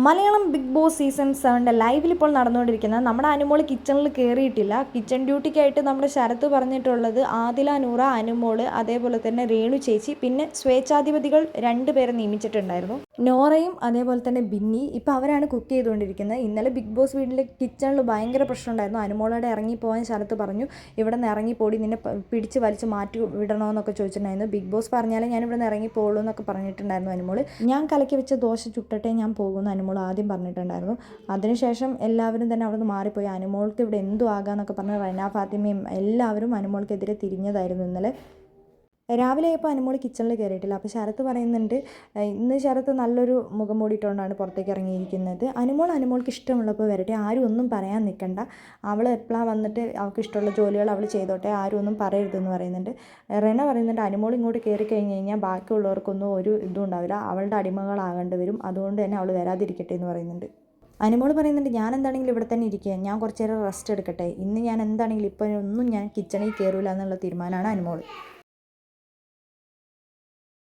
Malayalam big boss season 7 ലൈവിൽ ഇപ്പോൾ നടന്നുകൊണ്ടിരിക്കുന്നത് നമ്മുടെ അനുമോൾ കിച്ചണിൽ കയറിയിട്ടില്ല. കിച്ചൺ ഡ്യൂട്ടിക്കായിട്ട് നമ്മുടെ ശരത്ത് പറഞ്ഞിട്ടുള്ളത് ആദില നൂറ, അനുമോൾ, അതേപോലെ തന്നെ രേണു ചേച്ചി, പിന്നെ സ്വേച്ഛാധിപതികൾ 2 പേരെ നിയമിച്ചിട്ടുണ്ടായിരുന്നു. നോറയും അതേപോലെ തന്നെ ബിന്നി. ഇപ്പോൾ അവരാണ് കുക്ക് ചെയ്തുകൊണ്ടിരിക്കുന്നത്. ഇന്നലെ ബിഗ് ബോസ് വീട്ടിലെ കിച്ചണിൽ ഭയങ്കര പ്രശ്നം ഉണ്ടായിരുന്നു. അനുമോളോടെ ഇറങ്ങിപ്പോകാൻ ശരത്ത് പറഞ്ഞു. ഇവിടെ നിന്ന് ഇറങ്ങിപ്പോടി, നിന്നെ പിടിച്ച് വലിച്ച് മാറ്റി വിടണമെന്നൊക്കെ ചോദിച്ചിട്ടുണ്ടായിരുന്നു. ബിഗ് ബോസ് പറഞ്ഞാലേ ഞാൻ ഇവിടെ നിന്ന് ഇറങ്ങിപ്പോളൂ എന്നൊക്കെ പറഞ്ഞിട്ടുണ്ടായിരുന്നു അനുമോൾ. ഞാൻ കലക്കി വെച്ച ദോശ ചുട്ടട്ടെ ഞാൻ പോകുന്നു അനുമോൾ ആദ്യം പറഞ്ഞിട്ടുണ്ടായിരുന്നു. അതിനുശേഷം എല്ലാവരും തന്നെ അവിടെ നിന്ന് മാറിപ്പോയി. അനുമോൾക്ക് ഇവിടെ എന്തു ആകാമെന്നൊക്കെ പറഞ്ഞ് റെന, ഫാത്തിമയും എല്ലാവരും അനുമോൾക്കെതിരെ തിരിഞ്ഞതായിരുന്നു ഇന്നലെ. രാവിലെ ആയപ്പോൾ അനുമോൾ കിച്ചണിൽ കയറിയിട്ടില്ല. അപ്പോൾ ശരത്ത് പറയുന്നുണ്ട്, ഇന്ന് ശരത്ത് നല്ലൊരു മുഖം മൂടിയിട്ടുകൊണ്ടാണ് പുറത്തേക്ക് ഇറങ്ങിയിരിക്കുന്നത്. അനുമോൾക്ക് ഇഷ്ടമുള്ളപ്പോൾ വരട്ടെ, ആരും ഒന്നും പറയാൻ നിൽക്കണ്ട, അവൾ എപ്പോഴാണ് വന്നിട്ട് അവൾക്ക് ഇഷ്ടമുള്ള ജോലികൾ അവൾ ചെയ്തോട്ടെ, ആരും ഒന്നും പറയരുതെന്ന് പറയുന്നുണ്ട്. റെന പറയുന്നുണ്ട്, അനുമോൾ ഇങ്ങോട്ട് കയറി കഴിഞ്ഞ് കഴിഞ്ഞാൽ ബാക്കിയുള്ളവർക്കൊന്നും ഒരു ഇതും ഉണ്ടാവില്ല, അവളുടെ അടിമകളാകേണ്ടി വരും, അതുകൊണ്ട് തന്നെ അവൾ വരാതിരിക്കട്ടെ എന്ന് പറയുന്നുണ്ട്. അനുമോൾ പറയുന്നുണ്ട്, ഞാൻ എന്താണെങ്കിലും ഇവിടെ തന്നെ ഇരിക്കുക, ഞാൻ കുറച്ച് നേരം റെസ്റ്റ് എടുക്കട്ടെ, ഇന്ന് ഞാൻ എന്താണെങ്കിലും ഇപ്പോൾ ഒന്നും ഞാൻ കിച്ചണിൽ കയറില്ല എന്നുള്ള തീരുമാനമാണ് അനുമോൾ.